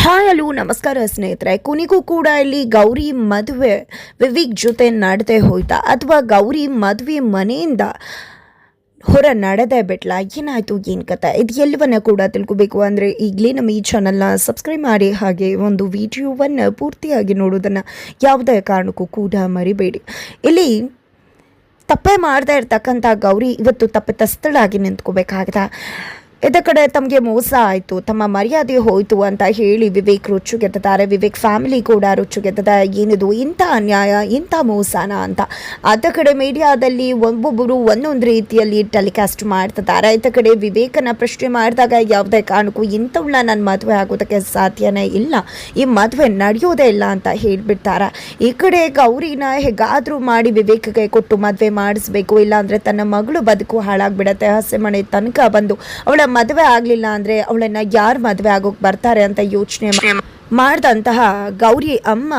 Hi hello ನಮಸ್ಕಾರ ಸ್ನೇಹಿತರೆ. ಕೊನೆಗೂ ಕೂಡ ಇಲ್ಲಿ ಗೌರಿ ಮದುವೆ ವಿವೇಕ್ ಜೊತೆ ನಡೆದೇ ಹೋಯ್ತಾ ಅಥವಾ ಗೌರಿ ಮದುವೆ ಮನೆಯಿಂದ ಹೊರ ನಡೆದೇ ಬಿಟ್ಲ, ಏನಾಯಿತು ಏನು ಕತೆ, ಇದು ಎಲ್ಲವನ್ನ ಕೂಡ ತಿಳ್ಕೊಬೇಕು ಅಂದರೆ ಈಗಲೇ ನಮ್ಮ ಈ ಚಾನಲ್ನ ಸಬ್ಸ್ಕ್ರೈಬ್ ಮಾಡಿ, ಹಾಗೆ ಒಂದು ವಿಡಿಯೋವನ್ನು ಪೂರ್ತಿಯಾಗಿ ನೋಡೋದನ್ನು ಯಾವುದೇ ಕಾರಣಕ್ಕೂ ಕೂಡ ಮರಿಬೇಡಿ. ಇಲ್ಲಿ ತಪ್ಪೇ ಮಾಡದೇ ಇರ್ತಕ್ಕಂಥ ಗೌರಿ ಇವತ್ತು ತಪ್ಪಿತಸ್ಥಳಾಗಿ ನಿಂತ್ಕೋಬೇಕಾಗಿದೆ. ಇದ ಕಡೆ ತಮಗೆ ಮೋಸ ಆಯಿತು, ತಮ್ಮ ಮರ್ಯಾದೆ ಹೋಯಿತು ಅಂತ ಹೇಳಿ ವಿವೇಕ್ ರುಚ್ಚುಗೆದ್ದಾರೆ. ವಿವೇಕ್ ಫ್ಯಾಮಿಲಿ ಕೂಡ ರುಚ್ಚುಗೆದ್ದದ. ಏನಿದು ಇಂಥ ಅನ್ಯಾಯ, ಇಂಥ ಮೋಸನ ಅಂತ. ಅದ ಕಡೆ ಮೀಡಿಯಾದಲ್ಲಿ ಒಬ್ಬೊಬ್ಬರು ಒಂದೊಂದು ರೀತಿಯಲ್ಲಿ ಟೆಲಿಕಾಸ್ಟ್ ಮಾಡ್ತಿದ್ದಾರೆ. ಇತ್ತ ಕಡೆ ವಿವೇಕನ ಪ್ರಶ್ನೆ ಮಾಡಿದಾಗ ಯಾವುದೇ ಕಾರಣಕ್ಕೂ ಇಂಥವನ್ನ ನನ್ನ ಮದುವೆ ಆಗೋದಕ್ಕೆ ಸಾಧ್ಯನೇ ಇಲ್ಲ, ಈ ಮದುವೆ ನಡೆಯೋದೇ ಇಲ್ಲ ಅಂತ ಹೇಳಿಬಿಡ್ತಾರೆ. ಈ ಕಡೆ ಗೌರಿನ ಹೇಗಾದರೂ ಮಾಡಿ ವಿವೇಕ್ಗೆ ಕೊಟ್ಟು ಮದುವೆ ಮಾಡಿಸ್ಬೇಕು, ಇಲ್ಲಾಂದರೆ ತನ್ನ ಮಗಳು ಬದುಕು ಹಾಳಾಗ್ಬಿಡತ್ತೆ. ಹಸೆ ಮನೆ ತನಕ ಬಂದು ಅವಳ ಮದುವೆ ಆಗಲಿಲ್ಲ ಅಂದರೆ ಅವಳನ್ನು ಯಾರು ಮದುವೆ ಆಗೋಕೆ ಬರ್ತಾರೆ ಅಂತ ಯೋಚನೆ ಮಾಡಿದಂತಹ ಗೌರಿ ಅಮ್ಮ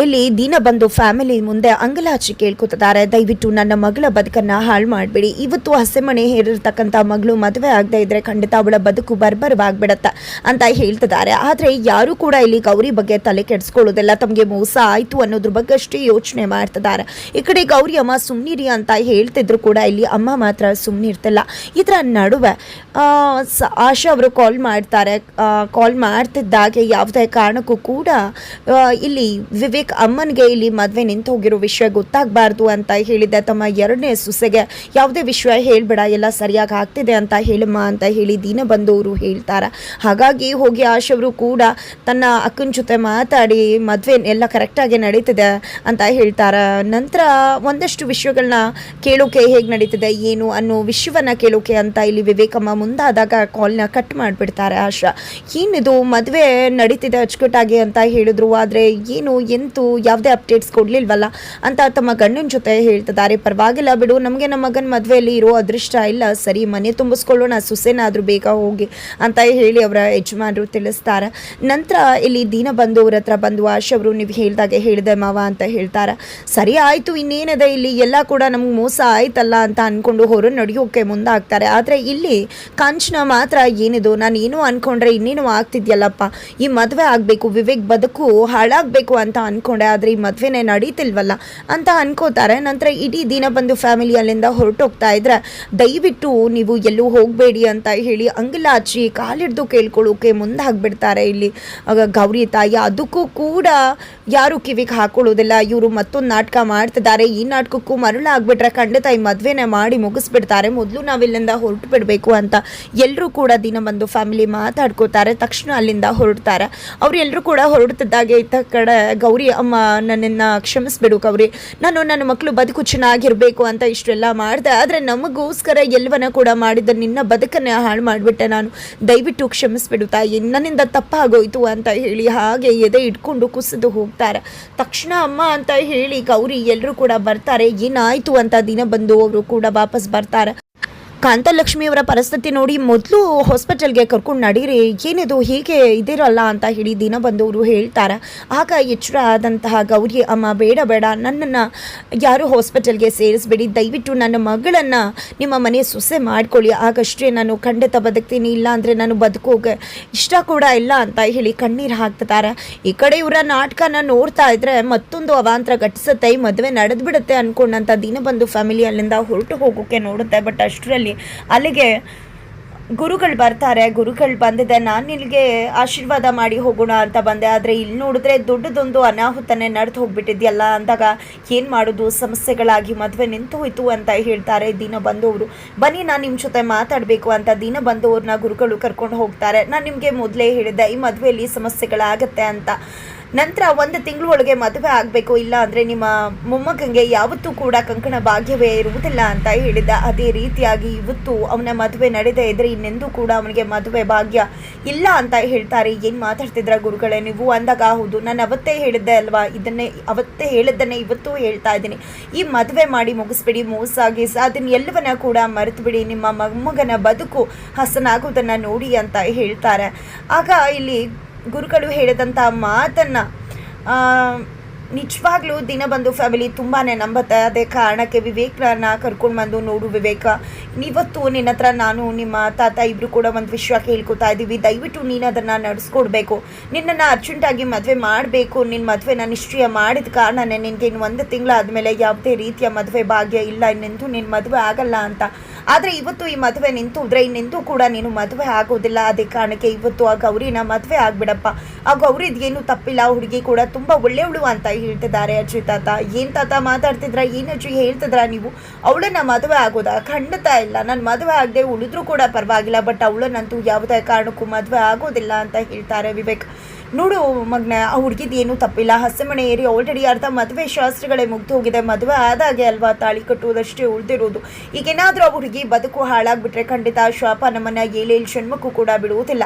ಇಲ್ಲಿ ದಿನ ಬಂದು ಫ್ಯಾಮಿಲಿ ಮುಂದೆ ಅಂಗಲಾಚಿ ಕೇಳ್ಕೊತಿದ್ದಾರೆ, ದಯವಿಟ್ಟು ನನ್ನ ಮಗಳ ಬದುಕನ್ನು ಹಾಳು ಮಾಡಬೇಡಿ. ಇವತ್ತು ಹಸೆಮಣೆ ಹೇರಿರ್ತಕ್ಕಂಥ ಮಗಳು ಮದುವೆ ಆಗದೆ ಇದ್ದರೆ ಖಂಡಿತ ಅವಳ ಬದುಕು ಬರ್ಬರವಾಗ್ಬಿಡತ್ತೆ ಅಂತ ಹೇಳ್ತಿದ್ದಾರೆ. ಆದರೆ ಯಾರೂ ಕೂಡ ಇಲ್ಲಿ ಗೌರಿ ಬಗ್ಗೆ ತಲೆ ಕೆಡಿಸ್ಕೊಳ್ಳೋದಿಲ್ಲ. ತಮಗೆ ಮೋಸ ಆಯಿತು ಅನ್ನೋದ್ರ ಬಗ್ಗೆ ಅಷ್ಟೇ ಯೋಚನೆ ಮಾಡ್ತಿದ್ದಾರೆ. ಈ ಕಡೆ ಗೌರಿ ಅಮ್ಮ ಸುಮ್ಮನಿರಿ ಅಂತ ಹೇಳ್ತಿದ್ರು ಕೂಡ ಇಲ್ಲಿ ಅಮ್ಮ ಮಾತ್ರ ಸುಮ್ಮನಿರ್ತಿಲ್ಲ. ಇದರ ನಡುವೆ ಆಶಾ ಅವರು ಕಾಲ್ ಮಾಡ್ತಾರೆ. ಕಾಲ್ ಮಾಡ್ತಿದ್ದಾಗೆ ಯಾವುದೇ ಕಾರಣಕ್ಕೂ ಕೂಡ ಇಲ್ಲಿ ವಿವೇಕ್ ಅಮ್ಮನಿಗೆ ಇಲ್ಲಿ ಮದುವೆ ನಿಂತು ಹೋಗಿರೋ ವಿಷಯ ಗೊತ್ತಾಗಬಾರ್ದು ಅಂತ ಹೇಳಿದ್ದೆ. ತಮ್ಮ ಎರಡನೇ ಸೊಸೆಗೆ ಯಾವುದೇ ವಿಷಯ ಹೇಳ್ಬೇಡ, ಎಲ್ಲ ಸರಿಯಾಗಿ ಆಗ್ತಿದೆ ಅಂತ ಹೇಳಮ್ಮ ಅಂತ ಹೇಳಿ ದಿನ ಬಂದವರು ಹೇಳ್ತಾರೆ. ಹಾಗಾಗಿ ಹೋಗಿ ಆಶವರು ಕೂಡ ತನ್ನ ಅಕ್ಕನ ಜೊತೆ ಮಾತಾಡಿ ಮದುವೆ ಎಲ್ಲ ಕರೆಕ್ಟಾಗಿ ನಡೀತಿದೆ ಅಂತ ಹೇಳ್ತಾರೆ. ನಂತರ ಒಂದಷ್ಟು ವಿಷಯಗಳನ್ನ ಕೇಳೋಕೆ ಹೇಗೆ ನಡೀತಿದೆ ಏನು ಅನ್ನೋ ವಿಷಯವನ್ನು ಕೇಳೋಕೆ ಅಂತ ಇಲ್ಲಿ ವಿವೇಕಮ್ಮ ಮುಂದಾದಾಗ ಕಾಲ್ನ ಕಟ್ ಮಾಡಿಬಿಡ್ತಾರೆ. ಆಶಾ ಏನಿದು ಮದುವೆ ನಡೀತಿದೆ ಅಚ್ಚುಕಟ್ಟಾಗಿ ಅಂತ ಹೇಳಿದ್ರು, ಆದರೆ ಏನು ಎಂತೂ ಯಾವುದೇ ಅಪ್ಡೇಟ್ಸ್ ಕೊಡಲಿಲ್ವಲ್ಲ ಅಂತ ತಮ್ಮ ಗಂಡನ ಜೊತೆ ಹೇಳ್ತಿದ್ದಾರೆ. ಪರವಾಗಿಲ್ಲ ಬಿಡು, ನಮಗೆ ನಮ್ಮ ಮಗನ ಮದುವೆಯಲ್ಲಿ ಇರೋ ಅದೃಷ್ಟ ಇಲ್ಲ, ಸರಿ ಮನೆ ತುಂಬಿಸ್ಕೊಳ್ಳೋಣ, ಸೊಸೆನಾದರೂ ಬೇಗ ಹೋಗಿ ಅಂತ ಹೇಳಿ ಅವರ ಯಜಮಾನರು ತಿಳಿಸ್ತಾರೆ. ನಂತರ ಇಲ್ಲಿ ದಿನ ಬಂದು ಅವ್ರ ಹತ್ರ ಬಂದು ಆಶವರು ನೀವು ಹೇಳ್ದಾಗೆ ಹೇಳಿದೆ ಮಾವ ಅಂತ ಹೇಳ್ತಾರೆ. ಸರಿ ಆಯಿತು, ಇನ್ನೇನಿದೆ ಇಲ್ಲಿ ಎಲ್ಲ ಕೂಡ ನಮ್ಗೆ ಮೋಸ ಆಯ್ತಲ್ಲ ಅಂತ ಅಂದ್ಕೊಂಡು ಹೊರ ನಡೆಯೋಕೆ ಮುಂದಾಗ್ತಾರೆ. ಆದರೆ ಇಲ್ಲಿ ಕಾಂಚನ ಮಾತ್ರ ಏನಿದು ನಾನು ಏನೋ ಅಂದ್ಕೊಂಡ್ರೆ ಇನ್ನೇನು ಆಗ್ತಿದ್ಯಲ್ಲಪ್ಪ, ಈ ಮದುವೆ ಆಗಬೇಕು, ವಿವೇಕ್ ಬದುಕು ಹಾಳಾಗಬೇಕು ಅಂತ ಅಂದ್ಕೊಂಡೆ, ಆದರೆ ಈ ಮದುವೆನೇ ನಡೀತಿಲ್ವಲ್ಲ ಅಂತ ಅನ್ಕೋತಾರೆ. ನಂತರ ಇಡೀ ದಿನ ಬಂದು ಫ್ಯಾಮಿಲಿ ಅಲ್ಲಿಂದ ಹೊರಟೋಗ್ತಾ ಇದ್ರೆ ದಯವಿಟ್ಟು ನೀವು ಎಲ್ಲೂ ಹೋಗಬೇಡಿ ಅಂತ ಹೇಳಿ ಅಂಗಲಾಚಿ ಕಾಲಿಡ್ದು ಕೇಳ್ಕೊಳ್ಳೋಕೆ ಮುಂದಾಗ್ಬಿಡ್ತಾರೆ ಇಲ್ಲಿ ಗೌರಿ ತಾಯಿ. ಅದಕ್ಕೂ ಕೂಡ ಯಾರು ಕಿವಿಗೆ ಹಾಕೊಳ್ಳೋದಿಲ್ಲ. ಇವರು ಮತ್ತೊಂದು ನಾಟಕ ಮಾಡ್ತಿದ್ದಾರೆ, ಈ ನಾಟಕಕ್ಕೂ ಮರಳಾಗ್ಬಿಟ್ರೆ ಖಂಡಿತ ಈ ಮದುವೆನೇ ಮಾಡಿ ಮುಗಿಸ್ಬಿಡ್ತಾರೆ, ಮೊದಲು ನಾವಿಲ್ಲಿಂದ ಹೊರಟು ಬಿಡಬೇಕು ಅಂತ ಎಲ್ಲರೂ ಕೂಡ ದಿನ ಬಂದು ಫ್ಯಾಮಿಲಿ ಮಾತಾಡ್ಕೋತಾರೆ. ತಕ್ಷಣ ಅಲ್ಲಿಂದ ಹೊರಡ್ತಾರೆ. ಅವರೆಲ್ಲರೂ ಕೂಡ ಹೊರಡ್ತಿದ್ದಾಗೆ ಇತ್ತ ಕಡೆ ಗೌರಿ ಅಮ್ಮ ನನ್ನನ್ನು ಕ್ಷಮಿಸ್ಬಿಡು ಗೌರಿ, ನಾನು ನನ್ನ ಮಕ್ಕಳು ಬದುಕು ಚೆನ್ನಾಗಿರಬೇಕು ಅಂತ ಇಷ್ಟೆಲ್ಲ ಮಾಡಿದೆ, ಆದರೆ ನಮಗೋಸ್ಕರ ಎಲ್ಲವನ್ನ ಕೂಡ ಮಾಡಿದ ನಿನ್ನ ಬದುಕನ್ನೇ ಹಾಳು ಮಾಡಿಬಿಟ್ಟೆ, ನಾನು ದಯವಿಟ್ಟು ಕ್ಷಮಿಸ್ಬಿಡು ತಾಯಿ, ನನ್ನಿಂದ ತಪ್ಪಾಗೋಯ್ತು ಅಂತ ಹೇಳಿ ಹಾಗೆ ಎದೆ ಇಟ್ಕೊಂಡು ಕುಸಿದು ಹೋಗ್ತಾರೆ. ತಕ್ಷಣ ಅಮ್ಮ ಅಂತ ಹೇಳಿ ಗೌರಿ ಎಲ್ಲರೂ ಕೂಡ ಬರ್ತಾರೆ. ಏನಾಯಿತು ಅಂತ ದಿನ ಬಂದು ಅವರು ಕೂಡ ವಾಪಸ್ ಬರ್ತಾರೆ. ಕಾಂತಲಕ್ಷ್ಮಿಯವರ ಪರಿಸ್ಥಿತಿ ನೋಡಿ ಮೊದಲು ಹಾಸ್ಪಿಟಲ್ಗೆ ಕರ್ಕೊಂಡು ನಡೀರಿ, ಏನಿದು ಹೀಗೆ ಇದಿರಲ್ಲ ಅಂತ ಹೇಳಿ ದಿನ ಬಂದವರು ಹೇಳ್ತಾರೆ. ಆಗ ಎಚ್ಚರ ಆದಂತಹ ಗೌರಿ ಅಮ್ಮ ಬೇಡ ಬೇಡ, ನನ್ನನ್ನು ಯಾರು ಹಾಸ್ಪಿಟಲ್ಗೆ ಸೇರಿಸ್ಬೇಡಿ, ದಯವಿಟ್ಟು ನನ್ನ ಮಗಳನ್ನು ನಿಮ್ಮ ಮನೆ ಸೊಸೆ ಮಾಡ್ಕೊಳ್ಳಿ, ಆಗಷ್ಟೇ ನಾನು ಖಂಡಿತ ಬದುಕ್ತೀನಿ, ಇಲ್ಲ ಅಂದರೆ ನಾನು ಬದುಕೋಗೆ ಇಷ್ಟ ಕೂಡ ಇಲ್ಲ ಅಂತ ಹೇಳಿ ಕಣ್ಣೀರು ಹಾಕ್ತಿದ್ದಾರೆ. ಈ ಕಡೆ ಇವರ ನಾಟಕನ ನೋಡ್ತಾ ಇದ್ರೆ ಮತ್ತೊಂದು ಅವಾಂತರ ಘಟಿಸುತ್ತೆ, ಈ ಮದುವೆ ನಡೆದ್ಬಿಡುತ್ತೆ ಅಂದ್ಕೊಂಡಂಥ ದಿನ ಬಂದು ಫ್ಯಾಮಿಲಿ ಅಲ್ಲಿಂದ ಹೊರಟು ಹೋಗೋಕ್ಕೆ ನೋಡುತ್ತೆ. ಬಟ್ ಅಷ್ಟರಲ್ಲಿ ಅಲ್ಲಿಗೆ ಗುರುಗಳು ಬರ್ತಾರೆ. ಗುರುಗಳು ಬಂದಿದೆ, ನಾನು ನಿನಗೆ ಆಶೀರ್ವಾದ ಮಾಡಿ ಹೋಗೋಣ ಅಂತ ಬಂದೆ, ಆದರೆ ಇಲ್ಲಿ ನೋಡಿದ್ರೆ ದೊಡ್ಡದೊಂದು ಅನಾಹುತನೇ ನಡೆದು ಹೋಗ್ಬಿಟ್ಟಿದೆಯಲ್ಲ ಅಂದಾಗ ಏನು ಮಾಡೋದು, ಸಮಸ್ಯೆಗಳಾಗಿ ಮದುವೆ ನಿಂತು ಹೋಯ್ತು ಅಂತ ಹೇಳ್ತಾರೆ. ದಿನ ಬಂದವರು ಬನ್ನಿ ನಾನು ನಿಮ್ಮ ಜೊತೆ ಮಾತಾಡಬೇಕು ಅಂತ ದಿನ ಬಂದವ್ರನ್ನ ಗುರುಗಳು ಕರ್ಕೊಂಡು ಹೋಗ್ತಾರೆ. ನಾನು ನಿಮಗೆ ಮೊದಲೇ ಹೇಳಿದ್ದೆ ಈ ಮದುವೆಯಲ್ಲಿ ಸಮಸ್ಯೆಗಳಾಗತ್ತೆ ಅಂತ. ನಂತರ 1 ತಿಂಗಳು ಒಳಗೆ ಮದುವೆ ಆಗಬೇಕು, ಇಲ್ಲ ಅಂದರೆ ನಿಮ್ಮ ಮೊಮ್ಮಗಂಗೆ ಯಾವತ್ತೂ ಕೂಡ ಕಂಕಣ ಭಾಗ್ಯವೇ ಇರುವುದಿಲ್ಲ ಅಂತ ಹೇಳಿದ್ದ. ಅದೇ ರೀತಿಯಾಗಿ ಇವತ್ತು ಅವನ ಮದುವೆ ನಡೆದೇ ಇದ್ದರೆ ಇನ್ನೆಂದೂ ಕೂಡ ಅವನಿಗೆ ಮದುವೆ ಭಾಗ್ಯ ಇಲ್ಲ ಅಂತ ಹೇಳ್ತಾರೆ. ಏನು ಮಾತಾಡ್ತಿದ್ರ ಗುರುಗಳೇ ನೀವು ಅಂದಾಗ, ಹೌದು ನಾನು ಅವತ್ತೇ ಹೇಳಿದ್ದೆ ಅಲ್ವಾ, ಅವತ್ತೇ ಹೇಳಿದ್ದನ್ನೇ ಇವತ್ತು ಹೇಳ್ತಾ ಇದ್ದೀನಿ, ಈ ಮದುವೆ ಮಾಡಿ ಮುಗಿಸ್ಬಿಡಿ, ಮೋಸಾಗಿ ಅದನ್ನ ಎಲ್ಲವನ್ನ ಕೂಡ ಮರೆತು ಬಿಡಿ, ನಿಮ್ಮ ಮೊಮ್ಮಗನ ಬದುಕು ಹಸನಾಗೋದನ್ನು ನೋಡಿ ಅಂತ ಹೇಳ್ತಾರೆ. ಆಗ ಇಲ್ಲಿ ಗುರುಗಳು ಹೇಳಿದಂಥ ಮಾತನ್ನು ನಿಜವಾಗ್ಲೂ ದಿನಬಂಧು ಫ್ಯಾಮಿಲಿ ತುಂಬಾ ನಂಬತ್ತೆ. ಅದೇ ಕಾರಣಕ್ಕೆ ವಿವೇಕ್ನ ಕರ್ಕೊಂಡು ಬಂದು ನೋಡು ವಿವೇಕ, ಇವತ್ತು ನಿನ್ನ ಹತ್ರ ನಾನು ನಿಮ್ಮ ತಾತ ಇಬ್ಬರು ಕೂಡ ಒಂದು ವಿಷಯ ಕೇಳ್ಕೊತಾ ಇದ್ದೀವಿ. ದಯವಿಟ್ಟು ನೀನು ಅದನ್ನು ನಡೆಸ್ಕೊಡ್ಬೇಕು. ನಿನ್ನನ್ನು ಅರ್ಜೆಂಟಾಗಿ ಮದುವೆ ಮಾಡಬೇಕು. ನಿನ್ನ ಮದುವೆನ ನಿಶ್ಚಯ ಮಾಡಿದ ಕಾರಣನೇ ನಿನಗೆ ಇನ್ನು 1 ತಿಂಗಳಾದಮೇಲೆ ಯಾವುದೇ ರೀತಿಯ ಮದುವೆ ಭಾಗ್ಯ ಇಲ್ಲ, ಇನ್ನೆಂದೂ ನಿನ್ನ ಮದುವೆ ಆಗಲ್ಲ ಅಂತ. ಆದರೆ ಇವತ್ತು ಈ ಮದುವೆ ನಿಂತುದ್ರೆ ಇನ್ನೆಂದೂ ಕೂಡ ನೀನು ಮದುವೆ ಆಗೋದಿಲ್ಲ. ಅದೇ ಕಾರಣಕ್ಕೆ ಇವತ್ತು ಆ ಗೌರಿನ ಮದುವೆ ಆಗಿಬಿಡಪ್ಪ. ಆ ಗೌರಿದು ಏನು ತಪ್ಪಿಲ್ಲ, ಹುಡುಗಿ ಕೂಡ ತುಂಬ ಒಳ್ಳೆಯವಳು ಅಂತ ಹೇಳ್ತಿದ್ದಾರೆ ಅಜ್ಜಿ ತಾತ. ಏನು ತಾತ ಮಾತಾಡ್ತಿದ್ರ, ಏನು ಅಜ್ಜಿ ಹೇಳ್ತಿದ್ರ ನೀವು? ಅವಳನ್ನ ಮದುವೆ ಆಗೋದಾ? ಖಂಡಿತ ಇಲ್ಲ. ನಾನು ಮದುವೆ ಆಗದೆ ಉಳಿದ್ರೂ ಕೂಡ ಪರವಾಗಿಲ್ಲ, ಬಟ್ ಅವಳನ್ನಂತೂ ಯಾವುದೇ ಕಾರಣಕ್ಕೂ ಮದುವೆ ಆಗೋದಿಲ್ಲ ಅಂತ ಹೇಳ್ತಾರೆ ವಿವೇಕ್. ನೋಡು ಮಗನ, ಆ ಹುಡುಗಿದು ಏನೂ ತಪ್ಪಿಲ್ಲ. ಹಸೆಮಣೆ ಏರಿ ಆಲ್ರೆಡಿ ಅರ್ಧ ಮದುವೆ ಶಾಸ್ತ್ರಗಳೇ ಮುಗ್ದು ಹೋಗಿದೆ. ಮದುವೆ ಆದಾಗೆ ಅಲ್ವಾ ತಾಳಿ ಕಟ್ಟುವುದಷ್ಟೇ ಉಳಿದಿರೋದು. ಈಗೇನಾದರೂ ಆ ಹುಡುಗಿ ಬದುಕು ಹಾಳಾಗ್ಬಿಟ್ರೆ ಖಂಡಿತ ಶಾಪ ನಮ್ಮನ್ನು 7 ಜನ್ಮಕ್ಕೂ ಕೂಡ ಬಿಡುವುದಿಲ್ಲ.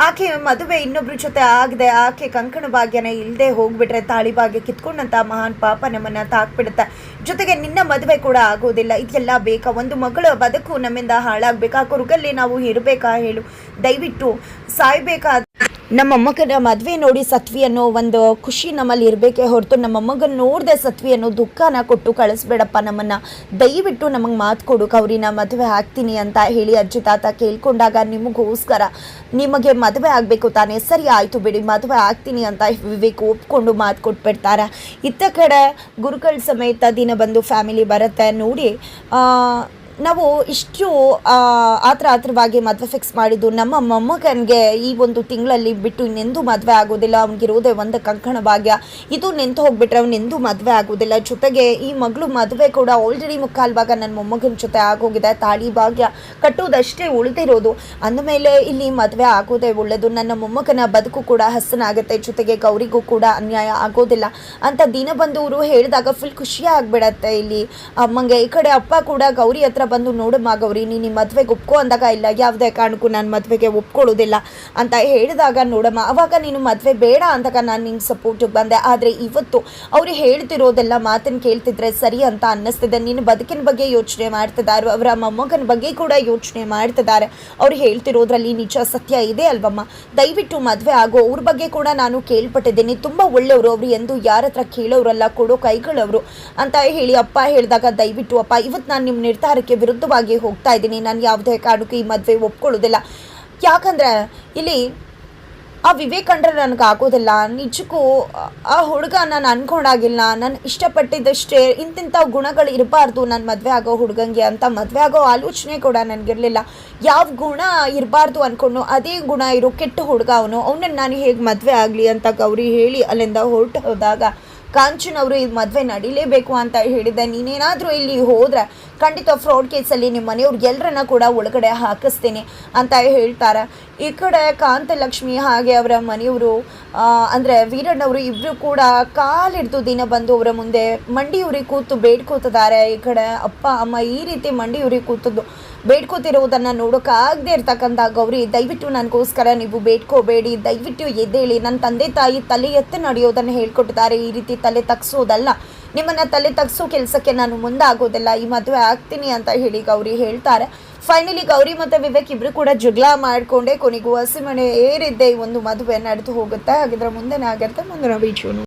ಆಕೆ ಮದುವೆ ಇನ್ನೊಬ್ರ ಜೊತೆ ಆಗದೆ ಆಕೆ ಕಂಕಣ ಭಾಗ್ಯನ ಇಲ್ಲದೆ ಹೋಗ್ಬಿಟ್ರೆ ತಾಳಿ ಭಾಗ್ಯ ಕಿತ್ಕೊಂಡಂಥ ಮಹಾನ್ ಪಾಪ ನಮ್ಮನ್ನು ತಾಕ್ಬಿಡುತ್ತೆ. ಜೊತೆಗೆ ನಿನ್ನ ಮದುವೆ ಕೂಡ ಆಗೋದಿಲ್ಲ. ಇದೆಲ್ಲ ಬೇಕಾ? ಒಂದು ಮಗಳ ಬದುಕು ನಮ್ಮಿಂದ ಹಾಳಾಗಬೇಕಾ? ಕೊರಗಲ್ಲಿ ನಾವು ಇರಬೇಕಾ ಹೇಳು? ದಯವಿಟ್ಟು ಸಾಯ್ಬೇಕಾದ ನಮ್ಮ ಮೊಮ್ಮಗನ ಮದುವೆ ನೋಡಿ ಸತ್ವಿ ಅನ್ನೋ ಒಂದು ಖುಷಿ ನಮ್ಮಲ್ಲಿ ಇರಬೇಕೇ ಹೊರತು ನಮ್ಮ ಮೊಮ್ಮಗನ ನೋಡದೆ ಸತ್ವಿ ಅನ್ನೋ ದುಃಖನ ಕೊಟ್ಟು ಕಳಿಸ್ಬೇಡಪ್ಪ ನಮ್ಮನ್ನು. ದಯವಿಟ್ಟು ನಮಗೆ ಮಾತು ಕೊಡು, ಗೌರಿನ ಮದುವೆ ಆಗ್ತೀನಿ ಅಂತ ಹೇಳಿ ಅಜ್ಜಿ ತಾತ ಕೇಳ್ಕೊಂಡಾಗ ನಿಮಗೋಸ್ಕರ ನಿಮಗೆ ಮದುವೆ ಆಗಬೇಕು ತಾನೇ? ಸರಿ ಆಯಿತು ಬಿಡಿ, ಮದುವೆ ಆಗ್ತೀನಿ ಅಂತ ವಿವೇಕ್ ಒಪ್ಕೊಂಡು ಮಾತು ಕೊಟ್ಬಿಡ್ತಾರೆ. ಇತ್ತ ಕಡೆ ಗುರುಗಳ ಸಮೇತ ದಿನಬಂಧು ಫ್ಯಾಮಿಲಿ ಬರುತ್ತೆ. ನೋಡಿ ನಾವು ಇಷ್ಟು ಆತರವಾಗಿ ಮದುವೆ ಫಿಕ್ಸ್ ಮಾಡಿದ್ದು ನಮ್ಮ ಮೊಮ್ಮಗನಿಗೆ ಈ 1 ತಿಂಗಳಲ್ಲಿ ಬಿಟ್ಟು ಇನ್ನೆಂದೂ ಮದುವೆ ಆಗೋದಿಲ್ಲ. ಅವ್ನಿಗಿರೋದೇ ಒಂದು ಕಂಕಣ ಭಾಗ್ಯ. ಇದು ನಿಂತು ಹೋಗ್ಬಿಟ್ರೆ ಅವನೆಂದೂ ಮದುವೆ ಆಗೋದಿಲ್ಲ. ಜೊತೆಗೆ ಈ ಮಗಳು ಮದುವೆ ಕೂಡ ಆಲ್ರೆಡಿ ಮುಕ್ಕಾಲು ಭಾಗ ನನ್ನ ಮೊಮ್ಮಗನ ಜೊತೆ ಆಗೋಗಿದೆ. ತಾಳಿ ಭಾಗ್ಯ ಕಟ್ಟೋದಷ್ಟೇ ಉಳಿದಿರೋದು. ಅಂದಮೇಲೆ ಇಲ್ಲಿ ಮದುವೆ ಆಗೋದೇ ಒಳ್ಳೆಯದು. ನನ್ನ ಮೊಮ್ಮಗನ ಬದುಕು ಕೂಡ ಹಸನಾಗುತ್ತೆ. ಜೊತೆಗೆ ಗೌರಿಗೂ ಕೂಡ ಅನ್ಯಾಯ ಆಗೋದಿಲ್ಲ ಅಂತ ದಿನಬಂಧುವರು ಹೇಳಿದಾಗ ಫುಲ್ ಖುಷಿ ಆಗಿಬಿಡತ್ತೆ ಇಲ್ಲಿ ಅಮ್ಮಂಗೆ. ಈ ಕಡೆ ಅಪ್ಪ ಕೂಡ ಗೌರಿ ಹತ್ರ ಬಂದು ನೋಡಮ್ಮ ಗೌರಿ, ನೀನು ಮದುವೆಗೆ ಒಪ್ಕೊ ಅಂದಾಗ ಇಲ್ಲ, ಯಾವುದೇ ಕಾರಣಕ್ಕೂ ನಾನು ಮದುವೆಗೆ ಒಪ್ಕೊಳ್ಳೋದಿಲ್ಲ ಅಂತ ಹೇಳಿದಾಗ ನೋಡಮ್ಮ ಅವಾಗ ನೀನು ಮದುವೆ ಬೇಡ ಅಂದಾಗ ನಾನು ನಿಂಗೆ ಸಪೋರ್ಟಿಗೆ ಬಂದೆ. ಆದರೆ ಇವತ್ತು ಅವರು ಹೇಳ್ತಿರೋದೆಲ್ಲ ಮಾತನ್ನು ಕೇಳ್ತಿದ್ರೆ ಸರಿ ಅಂತ ಅನ್ನಿಸ್ತಿದೆ. ನೀನು ಬದುಕಿನ ಬಗ್ಗೆ ಯೋಚನೆ ಮಾಡ್ತಿದ್ದಾರೆ, ಅವರ ಮೊಮ್ಮಗನ ಬಗ್ಗೆ ಕೂಡ ಯೋಚನೆ ಮಾಡ್ತಿದ್ದಾರೆ. ಅವ್ರು ಹೇಳ್ತಿರೋದ್ರಲ್ಲಿ ನಿಜ ಸತ್ಯ ಇದೆ ಅಲ್ವಮ್ಮ? ದಯವಿಟ್ಟು ಮದುವೆ ಆಗೋ. ಅವ್ರ ಬಗ್ಗೆ ಕೂಡ ನಾನು ಕೇಳ್ಪಟ್ಟಿದ್ದೀನಿ, ತುಂಬ ಒಳ್ಳೆಯವರು, ಅವರು ಎಂದು ಯಾರ ಹತ್ರ ಕೇಳೋರಲ್ಲ, ಕೊಡೋ ಕೈಗಳವರು ಅಂತ ಹೇಳಿ ಅಪ್ಪ ಹೇಳಿದಾಗ ದಯವಿಟ್ಟು ಅಪ್ಪ ಇವತ್ತು ನಾನು ನಿಮ್ಮ ನಿರ್ಧಾರಕ್ಕೆ ವಿರುದ್ಧವಾಗಿ ಹೋಗ್ತಾ ಇದ್ದೀನಿ. ನಾನು ಯಾವುದೇ ಕಾರಣಕ್ಕೂ ಈ ಮದುವೆ ಒಪ್ಕೊಳ್ಳೋದಿಲ್ಲ. ಯಾಕಂದರೆ ಇಲ್ಲಿ ಆ ವಿವೇಕ್ ಕಂಡ್ರೆ ನನಗೆ ಆಗೋದಿಲ್ಲ. ನಿಜಕ್ಕೂ ಆ ಹುಡುಗ ನಾನು ಅಂದ್ಕೊಂಡಾಗಿಲ್ಲ. ನಾನು ಇಷ್ಟಪಟ್ಟಿದ್ದಷ್ಟೇ ಇಂತಿಂಥ ಗುಣಗಳು ಇರಬಾರ್ದು ನನ್ನ ಮದುವೆ ಆಗೋ ಹುಡುಗಂಗೆ ಅಂತ ಮದುವೆ ಆಗೋ ಆಲೋಚನೆ ಕೂಡ ನನಗಿರಲಿಲ್ಲ. ಯಾವ ಗುಣ ಇರಬಾರ್ದು ಅಂದ್ಕೊಂಡು ಅದೇ ಗುಣ ಇರೋ ಕೆಟ್ಟ ಹುಡುಗ ಅವನನ್ನು ನಾನು ಹೇಗೆ ಮದುವೆ ಆಗಲಿ ಅಂತ ಗೌರಿ ಹೇಳಿ ಅಲ್ಲಿಂದ ಹೊರಟು ಹೋದಾಗ ಕಾಂಚನ್ ಅವರು ಈ ಮದುವೆ ನಡೀಲೇಬೇಕು ಅಂತ ಹೇಳಿದ್ದೆ. ನೀನೇನಾದರೂ ಇಲ್ಲಿ ಹೋದರೆ ಖಂಡಿತ ಫ್ರಾಡ್ ಕೇಸಲ್ಲಿ ನಿಮ್ಮ ಮನೆಯವ್ರು ಎಲ್ಲರನ್ನ ಕೂಡ ಒಳಗಡೆ ಹಾಕಿಸ್ತೀನಿ ಅಂತ ಹೇಳ್ತಾರೆ. ಈ ಕಡೆ ಕಾಂತಲಕ್ಷ್ಮಿ ಹಾಗೆ ಅವರ ಮನೆಯವರು ಅಂದರೆ ವೀರಣ್ಣವರು ಇಬ್ಬರು ಕೂಡ ಕಾಲಿಡ್ದು ದಿನಬಂಧು ಅವರ ಮುಂದೆ ಮಂಡಿಯೂರಿ ಕೂತು ಬೇಡ್ಕೋತಿದ್ದಾರೆ. ಈ ಕಡೆ ಅಪ್ಪ ಅಮ್ಮ ಈ ರೀತಿ ಮಂಡಿಯೂರಿ ಕೂತದ್ದು ಬೇಡ್ಕೋತಿರೋದನ್ನು ನೋಡೋಕ್ಕಾಗದೇ ಇರ್ತಕ್ಕಂಥ ಗೌರಿ, ದಯವಿಟ್ಟು ನನಗೋಸ್ಕರ ನೀವು ಬೇಡ್ಕೋಬೇಡಿ, ದಯವಿಟ್ಟು ಎದ್ದೇಳಿ. ನನ್ನ ತಂದೆ ತಾಯಿ ತಲೆ ಎತ್ತಿ ನಡೆಯೋದನ್ನು ಹೇಳ್ಕೊಟ್ಟಿದ್ದಾರೆ. ಈ ರೀತಿ ತಲೆ ತಗ್ಸೋದಲ್ಲ, ನಿಮ್ಮನ್ನು ತಲೆ ತಗ್ಸೋ ಕೆಲಸಕ್ಕೆ ನಾನು ಮುಂದಾಗೋದಿಲ್ಲ, ಈ ಮದುವೆ ಆಗ್ತೀನಿ ಅಂತ ಹೇಳಿ ಗೌರಿ ಹೇಳ್ತಾರೆ. ಫೈನಲಿ ಗೌರಿ ಮತ್ತು ವಿವೇಕ್ ಇಬ್ಬರು ಕೂಡ ಜಗಳ ಮಾಡಿಕೊಂಡೆ ಕೊನೆಗೂ ಹಸಿಮಣೆ ಏರಿದ್ದೆ ಈ ಒಂದು ಮದುವೆ ನಡೆದು ಹೋಗುತ್ತೆ. ಹಾಗಿದ್ರೆ ಮುಂದೆ ಆಗಿರುತ್ತೆ ಮುಂದಿನ ವಿಡಿಯೋನು.